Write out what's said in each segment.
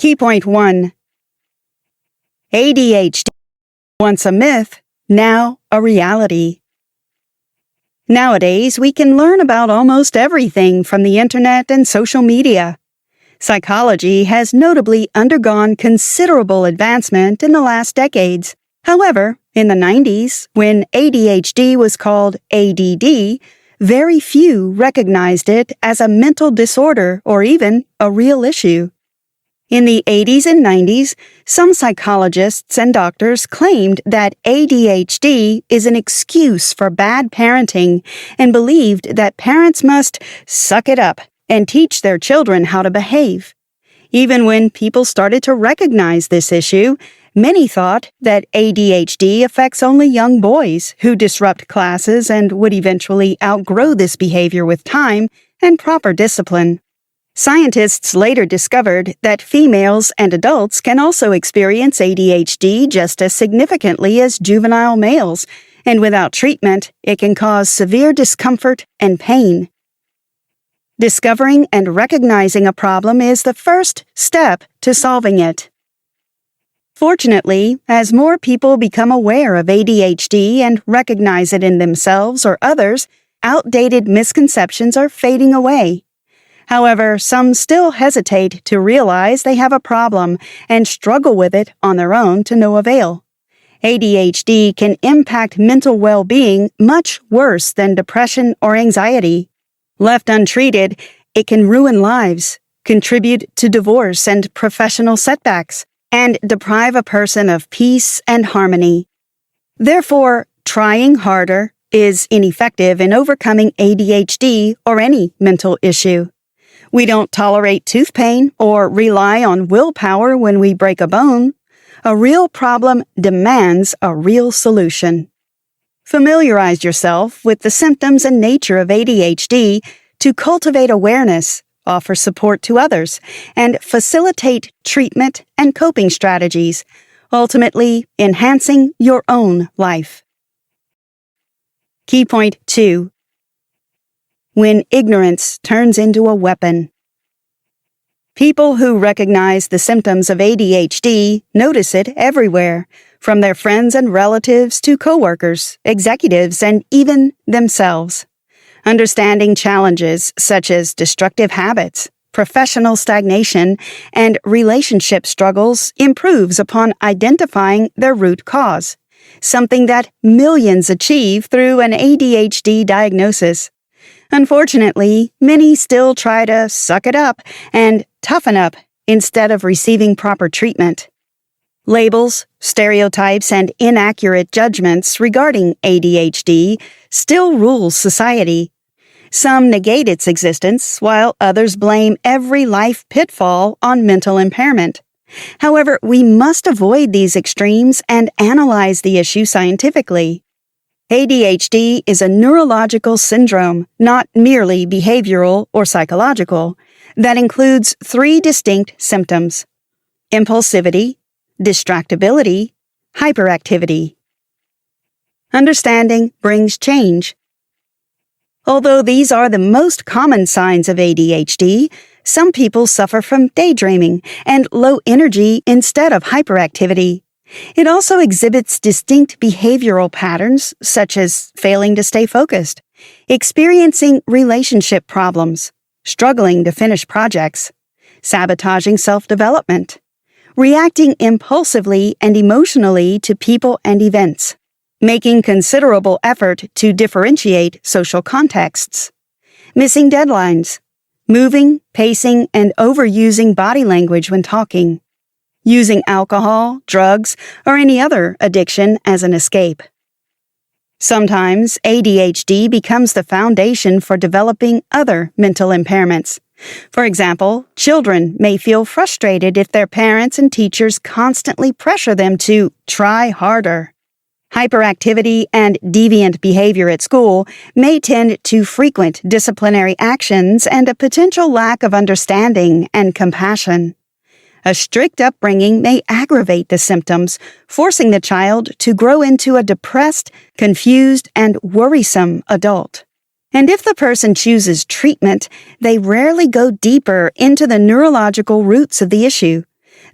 Key point 1. ADHD, once a myth, now a reality. Nowadays, we can learn about almost everything from the internet and social media. Psychology has notably undergone considerable advancement in the last decades. However, in the 90s, when ADHD was called ADD, very few recognized it as a mental disorder or even a real issue. In the 80s and 90s, some psychologists and doctors claimed that ADHD is an excuse for bad parenting and believed that parents must suck it up and teach their children how to behave. Even when people started to recognize this issue, many thought that ADHD affects only young boys who disrupt classes and would eventually outgrow this behavior with time and proper discipline. Scientists later discovered that females and adults can also experience ADHD just as significantly as juvenile males, and without treatment, it can cause severe discomfort and pain. Discovering and recognizing a problem is the first step to solving it. Fortunately, as more people become aware of ADHD and recognize it in themselves or others, outdated misconceptions are fading away. However, some still hesitate to realize they have a problem and struggle with it on their own to no avail. ADHD can impact mental well-being much worse than depression or anxiety. Left untreated, it can ruin lives, contribute to divorce and professional setbacks, and deprive a person of peace and harmony. Therefore, trying harder is ineffective in overcoming ADHD or any mental issue. We don't tolerate tooth pain or rely on willpower when we break a bone. A real problem demands a real solution. Familiarize yourself with the symptoms and nature of ADHD to cultivate awareness, offer support to others, and facilitate treatment and coping strategies, ultimately enhancing your own life. Key point 2. When ignorance turns into a weapon. People who recognize the symptoms of ADHD notice it everywhere, from their friends and relatives to coworkers, executives, and even themselves. Understanding challenges such as destructive habits, professional stagnation, and relationship struggles improves upon identifying their root cause, something that millions achieve through an ADHD diagnosis. Unfortunately, many still try to suck it up and toughen up instead of receiving proper treatment. Labels, stereotypes, and inaccurate judgments regarding ADHD still rule society. Some negate its existence, while others blame every life pitfall on mental impairment. However, we must avoid these extremes and analyze the issue scientifically. ADHD is a neurological syndrome, not merely behavioral or psychological, that includes 3 distinct symptoms: impulsivity, distractibility, hyperactivity. Understanding brings change. Although these are the most common signs of ADHD, some people suffer from daydreaming and low energy instead of hyperactivity. It also exhibits distinct behavioral patterns, such as failing to stay focused, experiencing relationship problems, struggling to finish projects, sabotaging self-development, reacting impulsively and emotionally to people and events, making considerable effort to differentiate social contexts, missing deadlines, moving, pacing, and overusing body language when talking, using alcohol, drugs, or any other addiction as an escape. Sometimes ADHD becomes the foundation for developing other mental impairments. For example, children may feel frustrated if their parents and teachers constantly pressure them to try harder. Hyperactivity and deviant behavior at school may tend to frequent disciplinary actions and a potential lack of understanding and compassion. A strict upbringing may aggravate the symptoms, forcing the child to grow into a depressed, confused, and worrisome adult. And if the person chooses treatment, they rarely go deeper into the neurological roots of the issue.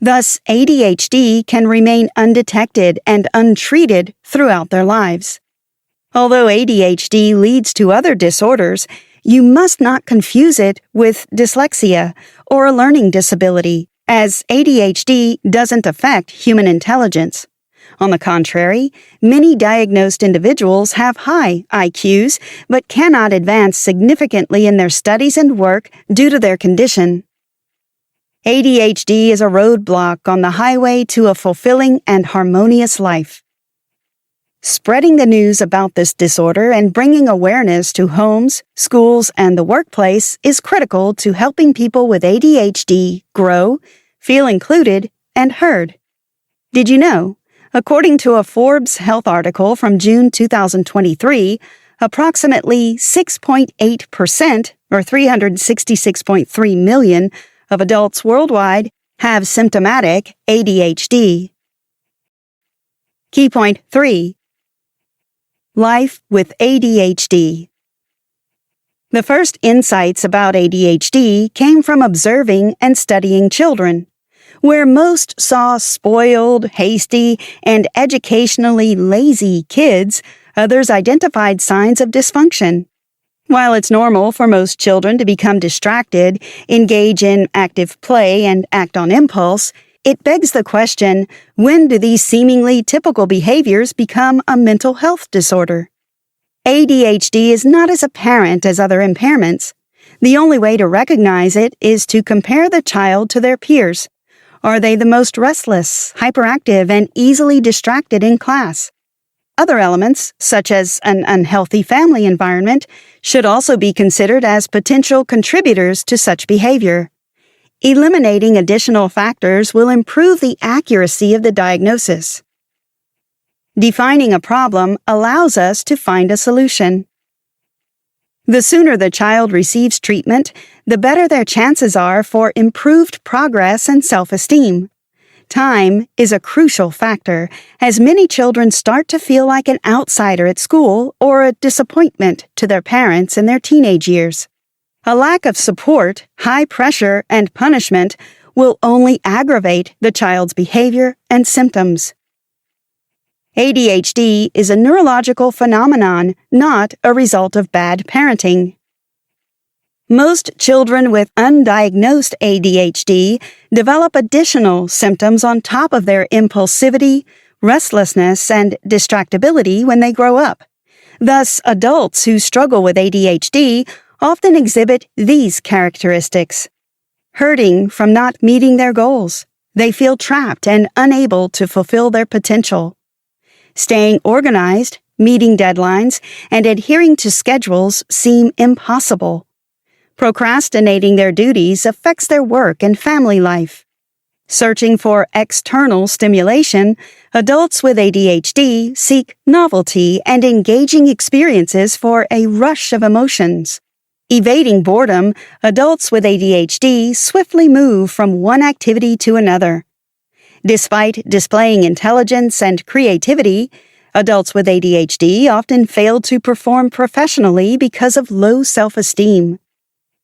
Thus, ADHD can remain undetected and untreated throughout their lives. Although ADHD leads to other disorders, you must not confuse it with dyslexia or a learning disability, as ADHD doesn't affect human intelligence. On the contrary, many diagnosed individuals have high IQs but cannot advance significantly in their studies and work due to their condition. ADHD is a roadblock on the highway to a fulfilling and harmonious life. Spreading the news about this disorder and bringing awareness to homes, schools, and the workplace is critical to helping people with ADHD grow, feel included, and heard. Did you know? According to a Forbes Health article from June 2023, approximately 6.8%, or 366.3 million, of adults worldwide have symptomatic ADHD. Key point 3. Life with ADHD. The first insights about ADHD came from observing and studying children. Where most saw spoiled, hasty, and educationally lazy kids, others identified signs of dysfunction. While it's normal for most children to become distracted, engage in active play, and act on impulse, it begs the question, when do these seemingly typical behaviors become a mental health disorder? ADHD is not as apparent as other impairments. The only way to recognize it is to compare the child to their peers. Are they the most restless, hyperactive, and easily distracted in class? Other elements, such as an unhealthy family environment, should also be considered as potential contributors to such behavior. Eliminating additional factors will improve the accuracy of the diagnosis. Defining a problem allows us to find a solution. The sooner the child receives treatment, the better their chances are for improved progress and self-esteem. Time is a crucial factor, as many children start to feel like an outsider at school or a disappointment to their parents in their teenage years. A lack of support, high pressure, and punishment will only aggravate the child's behavior and symptoms. ADHD is a neurological phenomenon, not a result of bad parenting. Most children with undiagnosed ADHD develop additional symptoms on top of their impulsivity, restlessness, and distractibility when they grow up. Thus, adults who struggle with ADHD often exhibit these characteristics. Hurting from not meeting their goals. They feel trapped and unable to fulfill their potential. Staying organized, meeting deadlines, and adhering to schedules seem impossible. Procrastinating their duties affects their work and family life. Searching for external stimulation, adults with ADHD seek novelty and engaging experiences for a rush of emotions. Evading boredom, adults with ADHD swiftly move from one activity to another. Despite displaying intelligence and creativity, adults with ADHD often fail to perform professionally because of low self-esteem.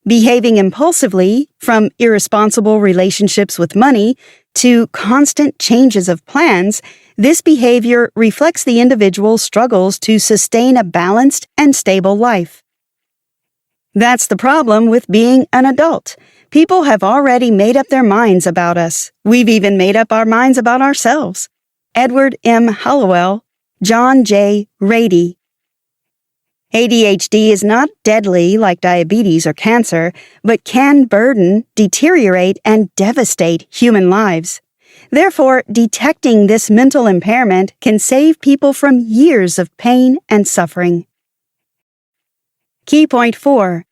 Behaving impulsively, from irresponsible relationships with money to constant changes of plans, this behavior reflects the individual's struggles to sustain a balanced and stable life. That's the problem with being an adult. People have already made up their minds about us. We've even made up our minds about ourselves. Edward M. Hallowell, John J. Ratey. ADHD is not deadly like diabetes or cancer, but can burden, deteriorate, and devastate human lives. Therefore, detecting this mental impairment can save people from years of pain and suffering. Key point 4.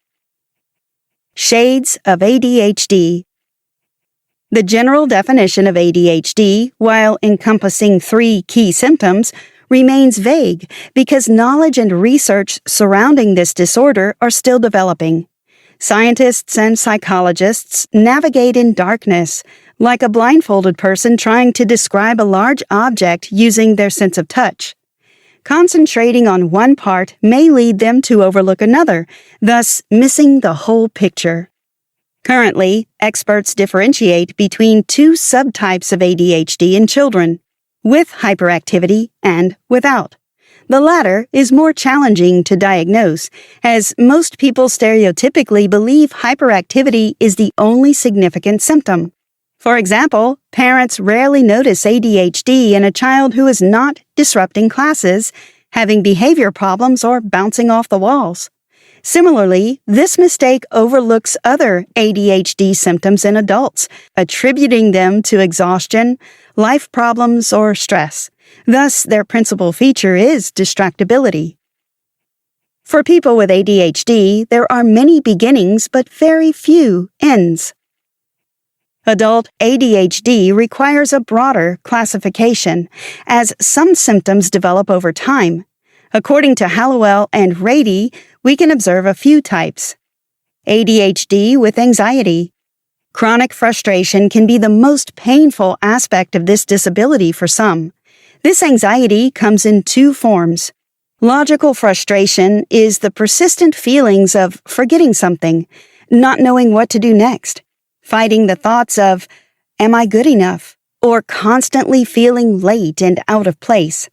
Shades of ADHD. The general definition of ADHD, while encompassing 3 key symptoms, remains vague because knowledge and research surrounding this disorder are still developing. Scientists and psychologists navigate in darkness, like a blindfolded person trying to describe a large object using their sense of touch. Concentrating on one part may lead them to overlook another, thus missing the whole picture. Currently, experts differentiate between two subtypes of ADHD in children, with hyperactivity and without. The latter is more challenging to diagnose, as most people stereotypically believe hyperactivity is the only significant symptom. For example, parents rarely notice ADHD in a child who is not disrupting classes, having behavior problems, or bouncing off the walls. Similarly, this mistake overlooks other ADHD symptoms in adults, attributing them to exhaustion, life problems, or stress. Thus, their principal feature is distractibility. For people with ADHD, there are many beginnings but very few ends. Adult ADHD requires a broader classification, as some symptoms develop over time. According to Hallowell and Ratey, we can observe a few types. ADHD with anxiety. Chronic frustration can be the most painful aspect of this disability for some. This anxiety comes in two forms. Logical frustration is the persistent feelings of forgetting something, not knowing what to do next, fighting the thoughts of, "Am I good enough?" or constantly feeling late and out of place.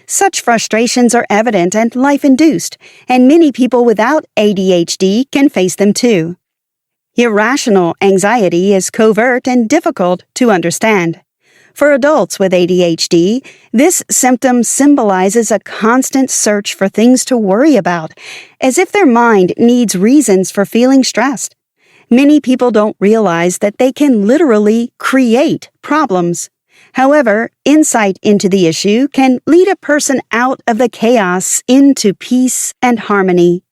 Such frustrations are evident and life-induced, and many people without ADHD can face them too. Irrational anxiety is covert and difficult to understand. For adults with ADHD, this symptom symbolizes a constant search for things to worry about, as if their mind needs reasons for feeling stressed. Many people don't realize that they can literally create problems. However, insight into the issue can lead a person out of the chaos into peace and harmony.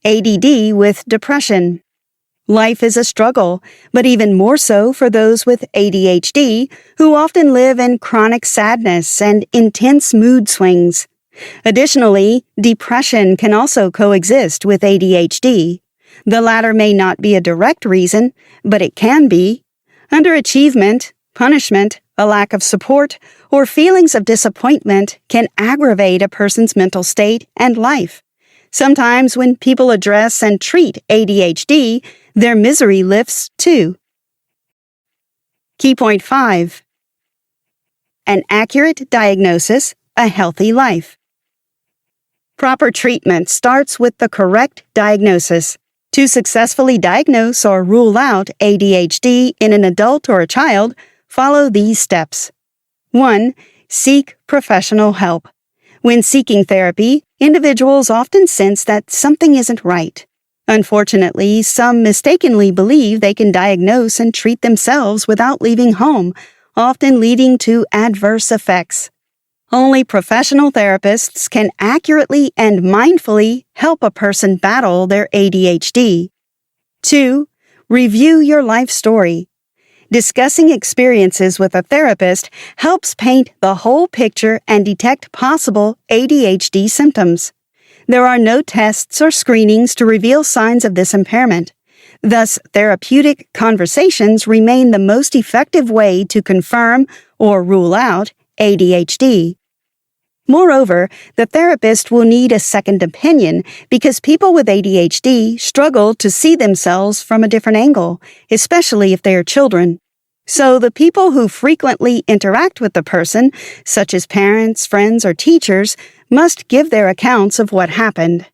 ADD with depression. Life is a struggle, but even more so for those with ADHD, who often live in chronic sadness and intense mood swings. Additionally, depression can also coexist with ADHD. The latter may not be a direct reason, but it can be. Underachievement, punishment, a lack of support, or feelings of disappointment can aggravate a person's mental state and life. Sometimes when people address and treat ADHD, their misery lifts too. Key point 5. An accurate diagnosis, a healthy life. Proper treatment starts with the correct diagnosis. To successfully diagnose or rule out ADHD in an adult or a child, follow these steps. 1. Seek professional help. When seeking therapy, individuals often sense that something isn't right. Unfortunately, some mistakenly believe they can diagnose and treat themselves without leaving home, often leading to adverse effects. Only professional therapists can accurately and mindfully help a person battle their ADHD. 2. Review your life story. Discussing experiences with a therapist helps paint the whole picture and detect possible ADHD symptoms. There are no tests or screenings to reveal signs of this impairment. Thus, therapeutic conversations remain the most effective way to confirm or rule out ADHD. Moreover, the therapist will need a second opinion because people with ADHD struggle to see themselves from a different angle, especially if they are children. So the people who frequently interact with the person, such as parents, friends, or teachers, must give their accounts of what happened.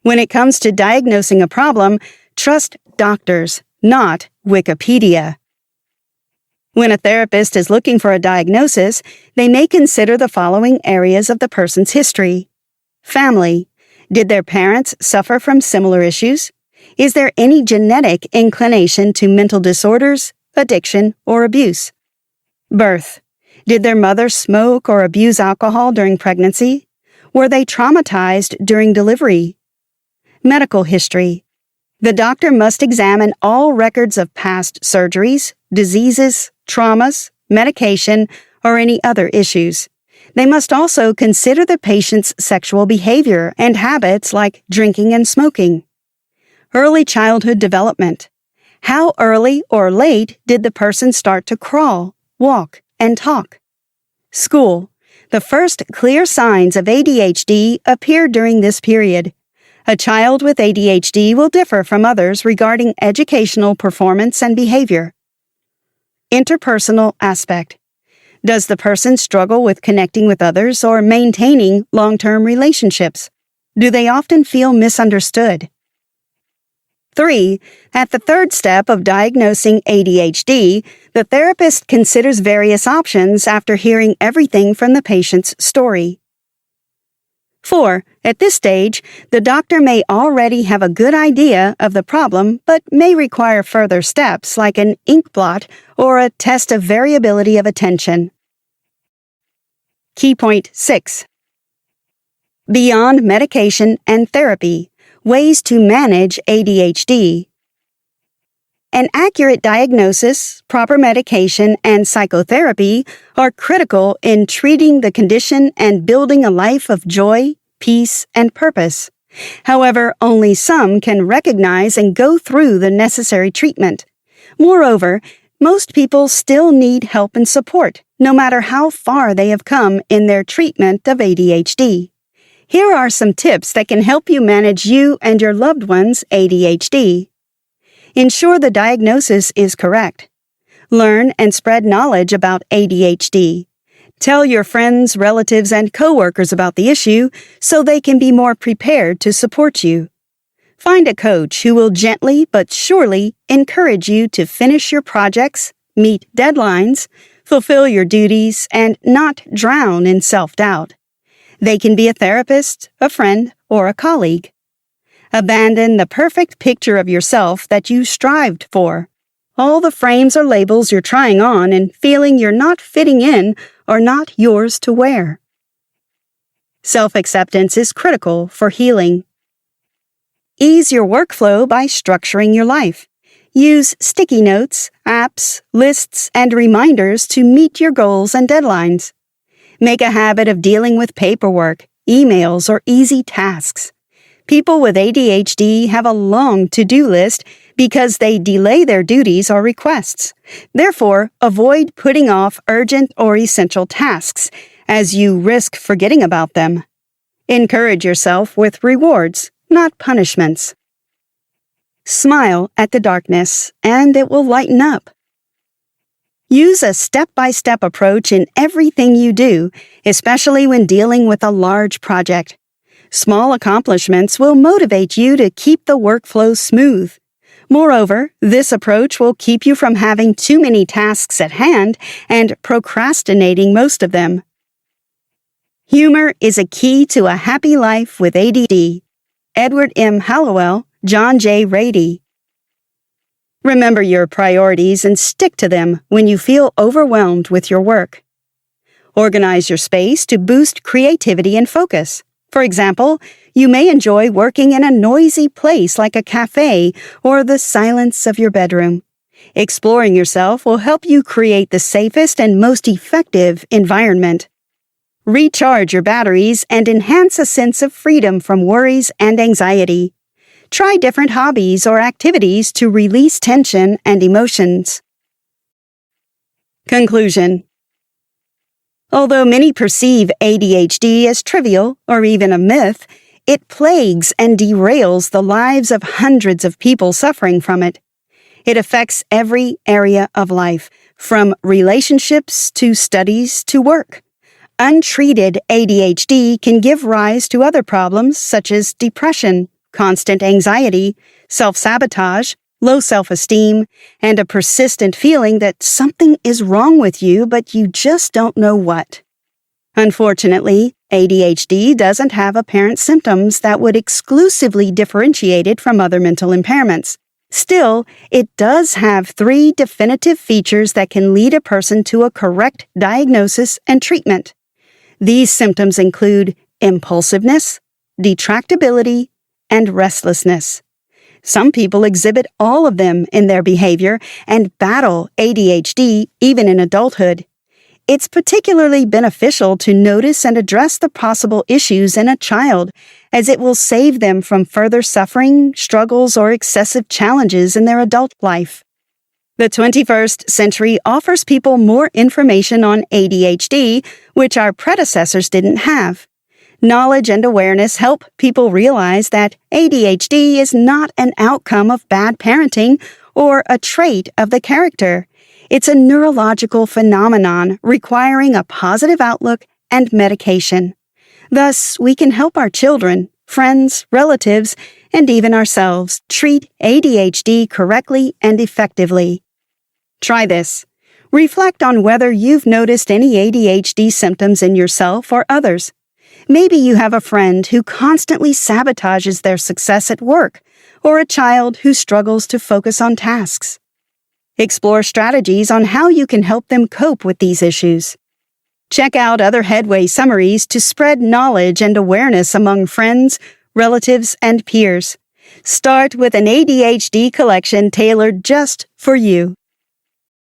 When it comes to diagnosing a problem, trust doctors, not Wikipedia. When a therapist is looking for a diagnosis, they may consider the following areas of the person's history. Family. Did their parents suffer from similar issues? Is there any genetic inclination to mental disorders, addiction, or abuse? Birth. Did their mother smoke or abuse alcohol during pregnancy? Were they traumatized during delivery? Medical history. The doctor must examine all records of past surgeries, diseases, traumas, medication, or any other issues. They must also consider the patient's sexual behavior and habits like drinking and smoking. Early childhood development. How early or late did the person start to crawl, walk, and talk? School. The first clear signs of ADHD appear during this period. A child with ADHD will differ from others regarding educational performance and behavior. Interpersonal aspect. Does the person struggle with connecting with others or maintaining long-term relationships? Do they often feel misunderstood? 3. At the third step of diagnosing ADHD, the therapist considers various options after hearing everything from the patient's story. 4. At this stage, the doctor may already have a good idea of the problem but may require further steps like an ink blot or a test of variability of attention. Key point 6. Beyond medication and therapy, ways to manage ADHD. An accurate diagnosis, proper medication, and psychotherapy are critical in treating the condition and building a life of joy, peace, and purpose. However, only some can recognize and go through the necessary treatment. Moreover, most people still need help and support, no matter how far they have come in their treatment of ADHD. Here are some tips that can help you manage you and your loved one's ADHD. Ensure the diagnosis is correct. Learn and spread knowledge about ADHD. Tell your friends, relatives, and coworkers about the issue so they can be more prepared to support you. Find a coach who will gently but surely encourage you to finish your projects, meet deadlines, fulfill your duties, and not drown in self-doubt. They can be a therapist, a friend, or a colleague. Abandon the perfect picture of yourself that you strived for. All the frames or labels you're trying on and feeling you're not fitting in are not yours to wear. Self-acceptance is critical for healing. Ease your workflow by structuring your life. Use sticky notes, apps, lists, and reminders to meet your goals and deadlines. Make a habit of dealing with paperwork, emails, or easy tasks. People with ADHD have a long to-do list because they delay their duties or requests. Therefore, avoid putting off urgent or essential tasks, as you risk forgetting about them. Encourage yourself with rewards, not punishments. Smile at the darkness, and it will lighten up. Use a step-by-step approach in everything you do, especially when dealing with a large project. Small accomplishments will motivate you to keep the workflow smooth. Moreover, this approach will keep you from having too many tasks at hand and procrastinating most of them. Humor is a key to a happy life with ADD. Edward M. Hallowell, John J. Ratey. Remember your priorities and stick to them when you feel overwhelmed with your work. Organize your space to boost creativity and focus. For example, you may enjoy working in a noisy place like a cafe or the silence of your bedroom. Exploring yourself will help you create the safest and most effective environment. Recharge your batteries and enhance a sense of freedom from worries and anxiety. Try different hobbies or activities to release tension and emotions. Conclusion. Although many perceive ADHD as trivial or even a myth, it plagues and derails the lives of hundreds of people suffering from it. It affects every area of life, from relationships to studies to work. Untreated ADHD can give rise to other problems such as depression, constant anxiety, self-sabotage, low self-esteem, and a persistent feeling that something is wrong with you but you just don't know what. Unfortunately, ADHD doesn't have apparent symptoms that would exclusively differentiate it from other mental impairments. Still, it does have 3 definitive features that can lead a person to a correct diagnosis and treatment. These symptoms include impulsiveness, detractibility, and restlessness. Some people exhibit all of them in their behavior and battle ADHD even in adulthood. It's particularly beneficial to notice and address the possible issues in a child, as it will save them from further suffering, struggles, or excessive challenges in their adult life. The 21st century offers people more information on ADHD, which our predecessors didn't have. Knowledge and awareness help people realize that ADHD is not an outcome of bad parenting or a trait of the character. It's a neurological phenomenon requiring a positive outlook and medication. Thus, we can help our children, friends, relatives, and even ourselves treat ADHD correctly and effectively. Try this. Reflect on whether you've noticed any ADHD symptoms in yourself or others. Maybe you have a friend who constantly sabotages their success at work, or a child who struggles to focus on tasks. Explore strategies on how you can help them cope with these issues. Check out other Headway summaries to spread knowledge and awareness among friends, relatives, and peers. Start with an ADHD collection tailored just for you.